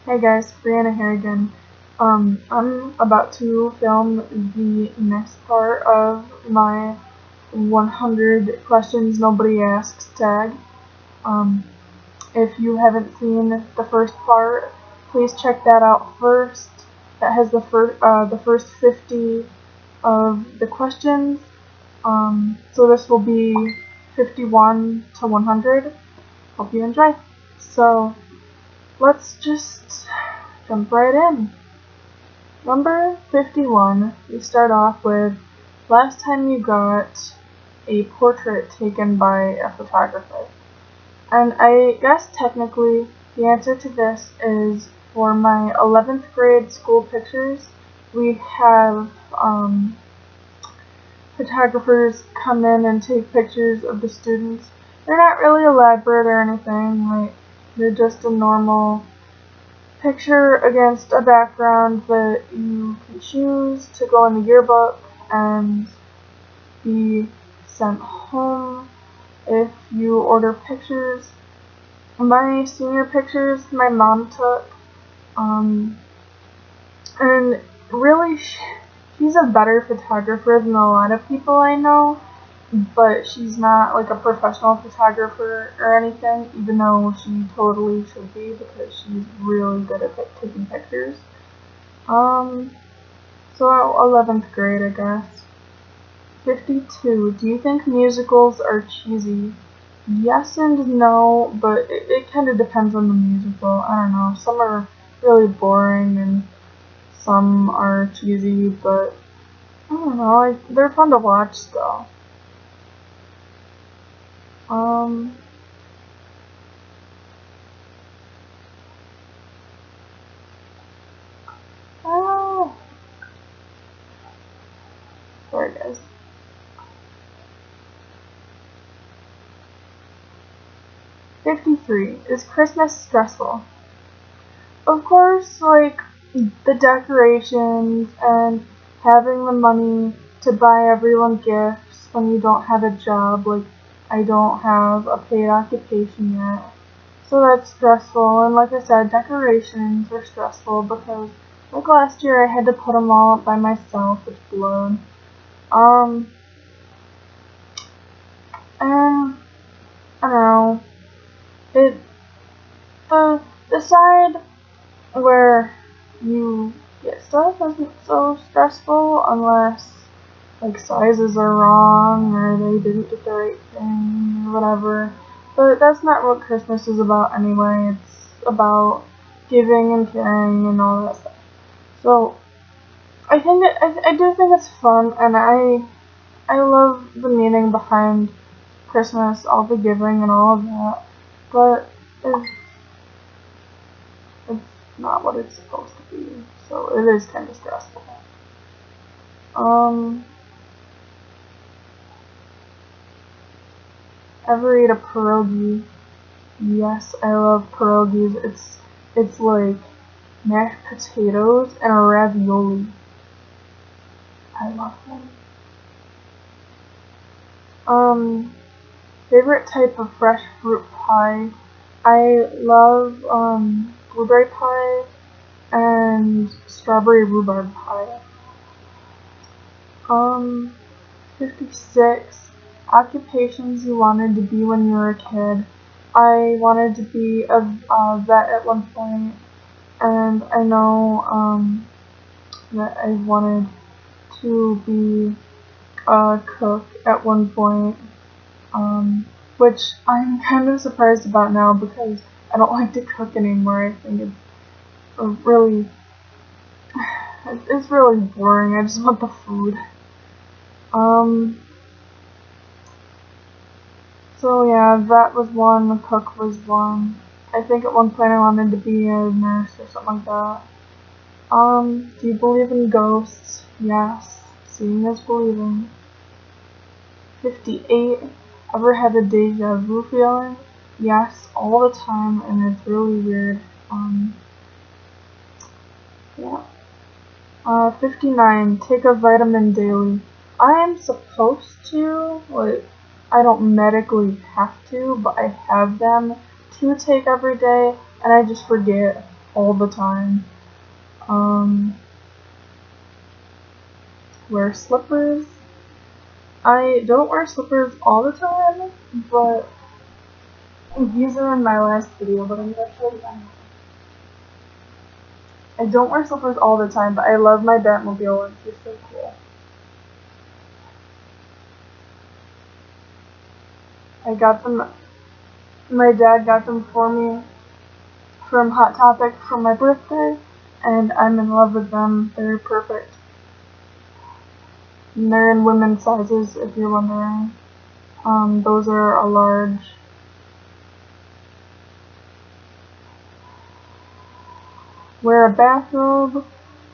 Hey guys, Brianna here again. I'm about to film the next part of my 100 questions nobody asks tag. Um, if you haven't seen the first part, please check that out first. That has the first 50 of the questions. So this will be 51 to 100. Hope you enjoy. So let's just jump right in. Number 51, we start off with last time you got a portrait taken by a photographer. And I guess technically the answer to this is for my 11th grade school pictures. We have photographers come in and take pictures of the students. They're not really elaborate or anything, like they're just a normal picture against a background that you can choose to go in the yearbook and be sent home if you order pictures. My senior pictures my mom took, and really she's a better photographer than a lot of people I know, but she's not like a professional photographer or anything, even though she totally should be because she's really good at taking pictures. Um, so 11th grade, I guess. 52. Do you think musicals are cheesy? Yes and no, but it kind of depends on the musical. I don't know. Some are really boring and some are cheesy, but I don't know. They're fun to watch though. Um, oh, sorry guys. 53. Is Christmas stressful? Of course, like the decorations and having the money to buy everyone gifts when you don't have a job, like I don't have a paid occupation yet. So that's stressful, and like I said, decorations are stressful because like last year I had to put them all up by myself, which blowed. Um, and I don't know, it, the side where you get stuff isn't so stressful unless like sizes are wrong or they didn't get the right thing or whatever. But that's not what Christmas is about anyway. It's about giving and caring and all that stuff. So I do think it's fun, and I love the meaning behind Christmas, all the giving and all of that. But it's it's not what it's supposed to be. So it is kind of stressful. Um, ever eat a pierogi? Yes, I love pierogies. It's like mashed potatoes and a ravioli. I love them. Favorite type of fresh fruit pie? I love blueberry pie and strawberry rhubarb pie. Um, 56. Occupations you wanted to be when you were a kid. I wanted to be a vet at one point, and I know that I wanted to be a cook at one point, which I'm kind of surprised about now because I don't like to cook anymore. I think really, it's really boring. I just want the food. Um, so yeah, that was one, the cook was one. I think at one point I wanted to be a nurse or something like that. Do you believe in ghosts? Yes. Seeing is believing. 58. Ever had a deja vu feeling? Yes, all the time, and it's really weird. Yeah. 59. Take a vitamin daily. I am supposed to, like, I don't medically have to, but I have them to take every day, and I just forget. all the time. Wear slippers. I don't wear slippers all the time, but these are in my last video, but I'm gonna show you them. I don't wear slippers all the time, but I love my Batmobile ones. They're so cool. I got them, my dad got them for me from Hot Topic for my birthday, and I'm in love with them. They're perfect. And they're in women's sizes, if you're wondering. Those are a large. Wear a bathrobe.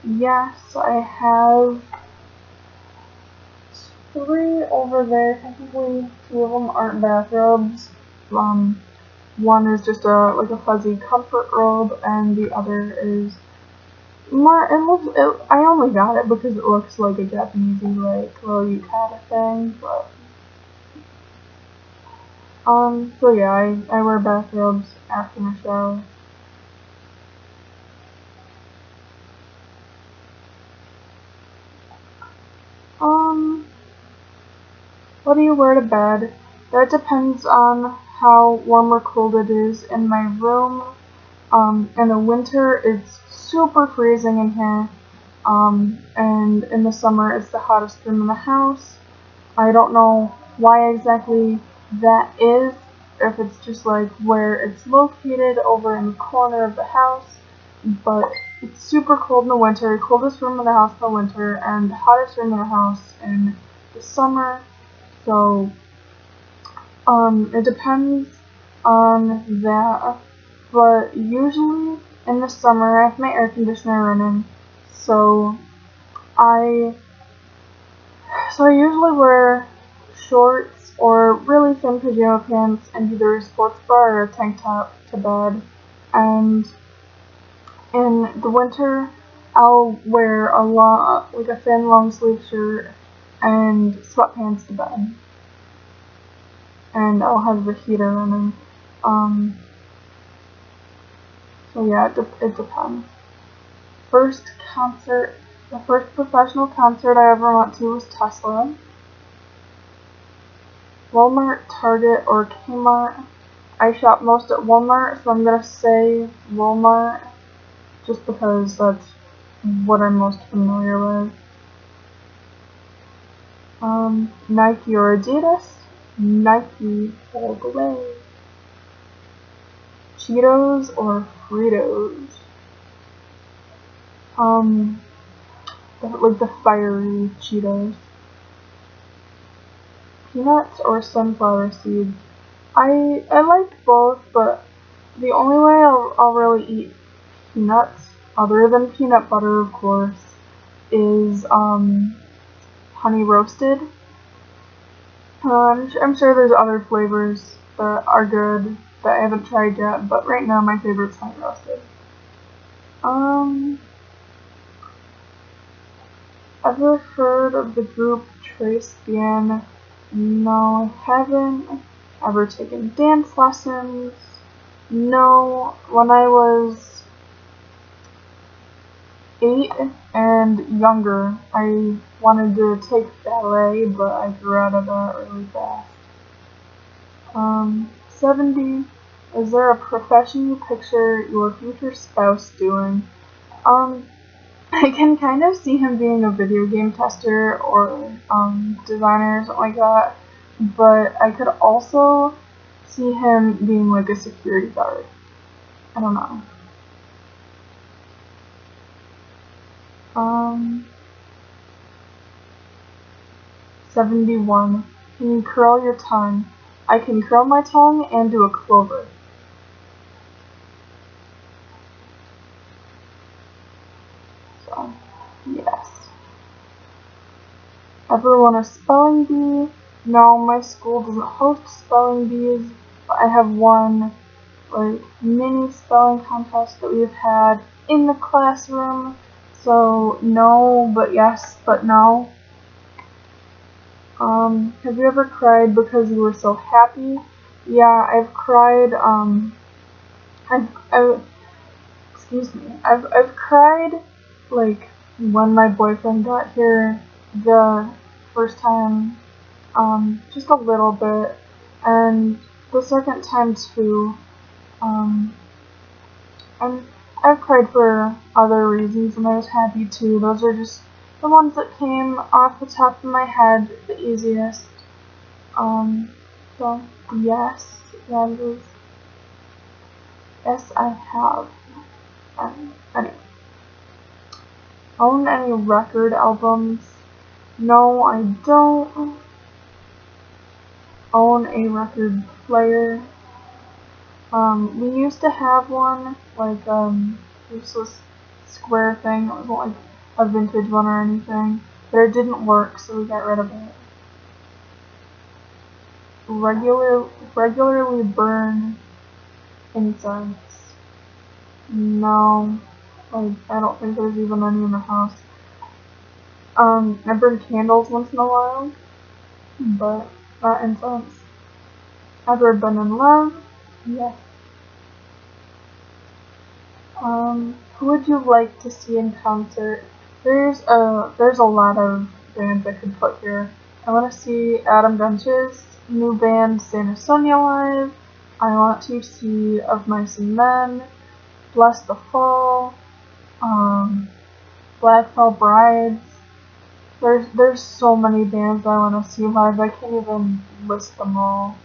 Yes, I have 3 over there. Technically, 2 of them aren't bathrobes. One is just like a fuzzy comfort robe, and the other is more. I only got it because it looks like a Japanese like little yukata thing, but so yeah, I wear bathrobes after my shower. What do you wear to bed? That depends on how warm or cold it is in my room. In the winter, it's super freezing in here. And in the summer, it's the hottest room in the house. I don't know why exactly that is, if it's just like where it's located over in the corner of the house, but it's super cold in the winter, coldest room in the house in the winter, and hottest room in the house in the summer. So, it depends on that, but usually in the summer I have my air conditioner running, so I usually wear shorts or really thin pajama pants and either a sports bra or a tank top to bed, and in the winter I'll wear like a thin long sleeve shirt and sweatpants to bed. And I'll have the heater running. So yeah, it depends. The first professional concert I ever went to was Tesla. Walmart, Target, or Kmart. I shop most at Walmart, so I'm gonna say Walmart, just because that's what I'm most familiar with. Nike or Adidas? Nike all the way. Cheetos or Fritos? Like the fiery Cheetos. Peanuts or sunflower seeds? I like both, but the only way I'll really eat peanuts, other than peanut butter of course, is honey roasted. I'm sure there's other flavors that are good that I haven't tried yet, but right now my favorite's honey roasted. Ever heard of the group Tres Bien? No, I haven't. Ever taken dance lessons? No. When I was 8 and younger, I wanted to take ballet, but I grew out of that really fast. 70. Is there a profession you picture your future spouse doing? I can kind of see him being a video game tester or designer or something like that, but I could also see him being like a security guard. I don't know. 71. Can you curl your tongue? I can curl my tongue and do a clover. So, yes. Ever won a spelling bee? No, my school doesn't host spelling bees, but I have won like mini spelling contests that we've had in the classroom. So no, but yes, but no. Have you ever cried because you were so happy? Yeah, I've cried. excuse me. I've cried like when my boyfriend got here the first time, just a little bit, and the second time too. Um, and I've cried for other reasons, and I was happy too. Those are just the ones that came off the top of my head the easiest. So yes, that is. Yes, I have. Anyway. Own any record albums? No, I don't. Own a record player? We used to have one, like, useless square thing. It wasn't like a vintage one or anything, but it didn't work, so we got rid of it. Regularly burn incense? No, like, I don't think there's even any in the house. I burn candles once in a while, but not incense. Ever been in love? Yes. Who would you like to see in concert? There's a lot of bands I could put here. I want to see Adam Bench's new band Santa Sonia live. I want to see Of Mice and Men, Bless the Fall, Black Veil Brides. There's so many bands I want to see live. I can't even list them all.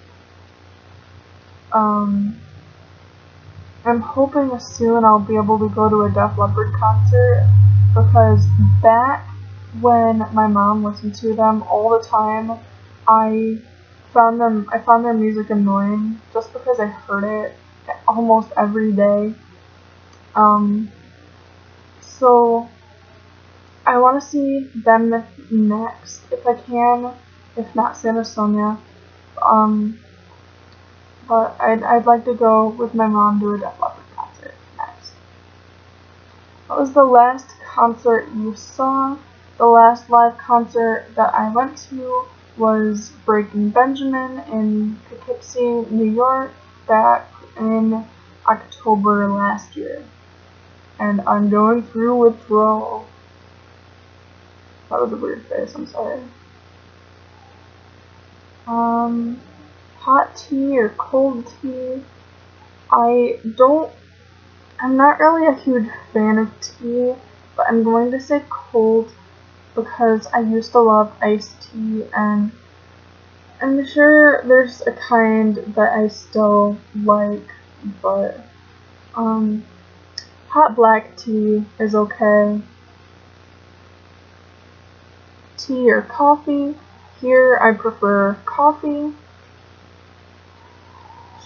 I'm hoping soon I'll be able to go to a Def Leppard concert, because back when my mom listened to them all the time, I found their music annoying just because I heard it almost every day. So I want to see them next if I can, if not Santa Sonia. But I'd like to go with my mom to a Def Leppard concert next. What was the last concert you saw? The last live concert that I went to was Breaking Benjamin in Poughkeepsie, New York, back in October last year. And I'm going through withdrawal. That was a weird face, I'm sorry. Hot tea or cold tea? I'm not really a huge fan of tea, but I'm going to say cold because I used to love iced tea, and I'm sure there's a kind that I still like, but hot black tea is okay. Tea or coffee? Here I prefer coffee.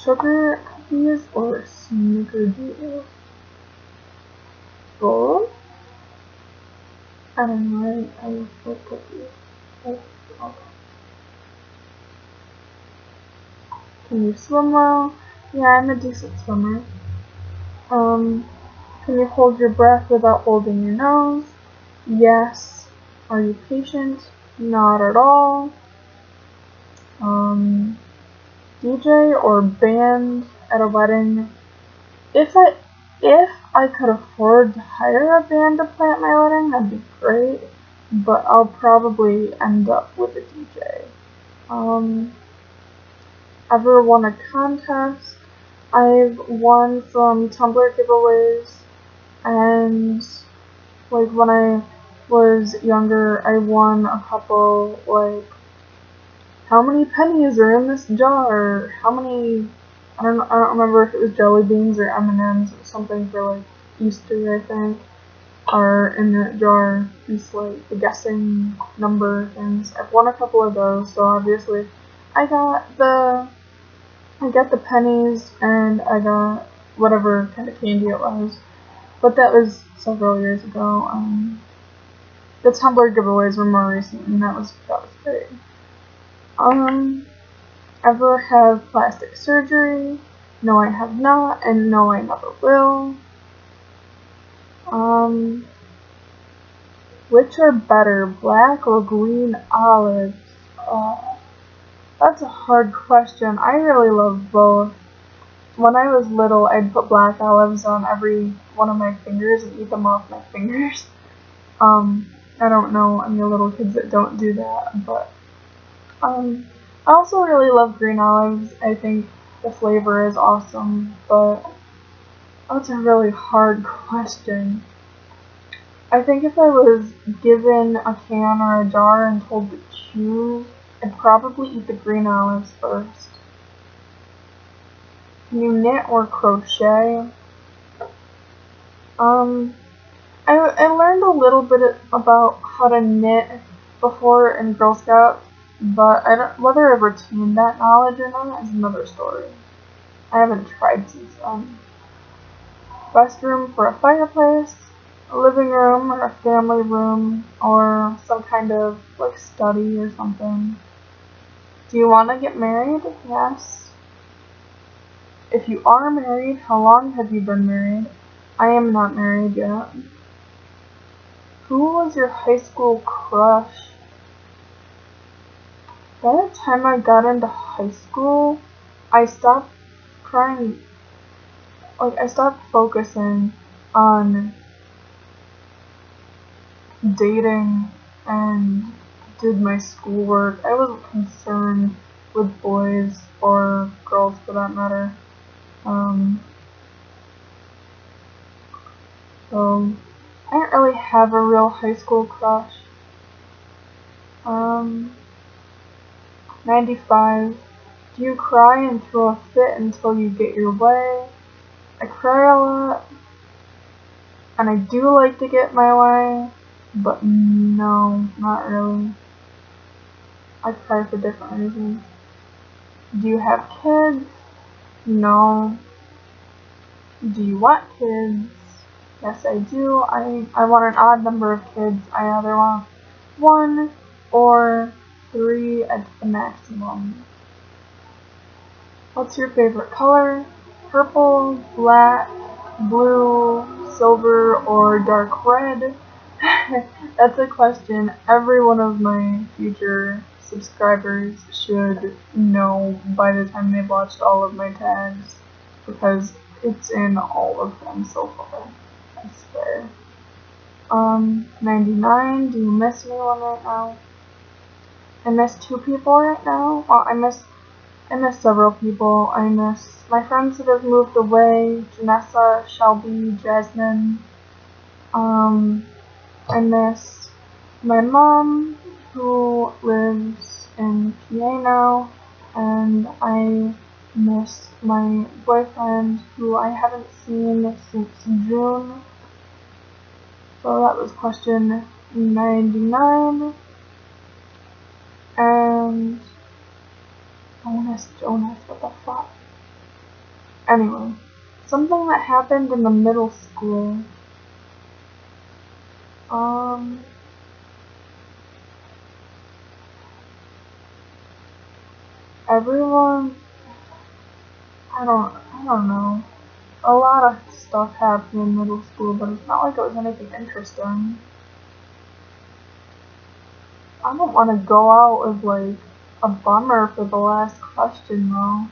Sugar cookies or snickerdoodles? Both? I don't know, I like cookies. Oh, okay. Can you swim well? Yeah, I'm a decent swimmer. Can you hold your breath without holding your nose? Yes. Are you patient? Not at all. DJ or band at a wedding? If I could afford to hire a band to play at my wedding, that'd be great, but I'll probably end up with a DJ. Ever won a contest? I've won some Tumblr giveaways, and like when I was younger, I won a couple, like, how many pennies are in this jar? How many, I don't remember if it was jelly beans or M&Ms or something for like Easter, I think, are in that jar. These like the guessing number things. I've won a couple of those, so obviously I got the pennies and I got whatever kind of candy it was. But that was several years ago. The Tumblr giveaways were more recent, and that was great. Ever have plastic surgery? No, I have not, and no, I never will. Which are better, black or green olives? That's a hard question. I really love both. when I was little, I'd put black olives on every one of my fingers and eat them off my fingers. I don't know any little kids that don't do that, but I also really love green olives. I think the flavor is awesome, but that's a really hard question. I think if I was given a can or a jar and told to choose, I'd probably eat the green olives first. Can you knit or crochet? I learned a little bit about how to knit before in Girl Scouts, but whether I've retained that knowledge or not is another story. I haven't tried since then. Best room for a fireplace, a living room or a family room, or some kind of like study or something. Do you want to get married? Yes. If you are married, how long have you been married? I am not married yet. Who was your high school crush? By the time I got into high school, I stopped I stopped focusing on dating and did my schoolwork. I wasn't concerned with boys or girls for that matter. So I didn't really have a real high school crush. 95. Do you cry and throw a fit until you get your way? I cry a lot, and I do like to get my way, but no, not really. I cry for different reasons. Do you have kids? No. Do you want kids? Yes, I do. I want an odd number of kids. I either want 1 or 3 at the maximum. What's your favorite color? Purple, black, blue, silver, or dark red? That's a question every one of my future subscribers should know by the time they've watched all of my tags, because it's in all of them so far, I swear. 99, do you miss anyone right now? I miss 2 people right now. Well, I miss several people. I miss my friends that have moved away, Janessa, Shelby, Jasmine. I miss my mom, who lives in PA now, and I miss my boyfriend, who I haven't seen since June. So that was question 99. And Jonas, what the fuck? Anyway, something that happened in the middle school. Everyone, I don't know. A lot of stuff happened in middle school, but it's not like it was anything interesting. I don't want to go out with like a bummer for the last question though.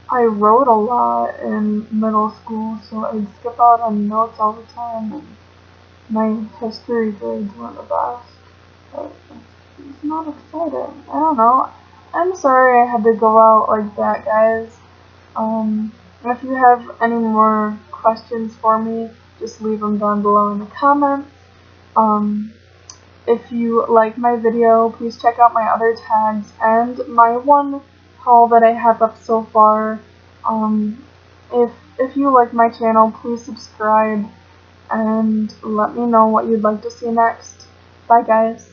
I wrote a lot in middle school, so I'd skip out on notes all the time, and my history grades weren't the best. But it's not exciting. I don't know. I'm sorry I had to go out like that, guys. If you have any more questions for me, just leave them down below in the comments. If you like my video, please check out my other tags and my one haul that I have up so far. If you like my channel, please subscribe and let me know what you'd like to see next. Bye guys.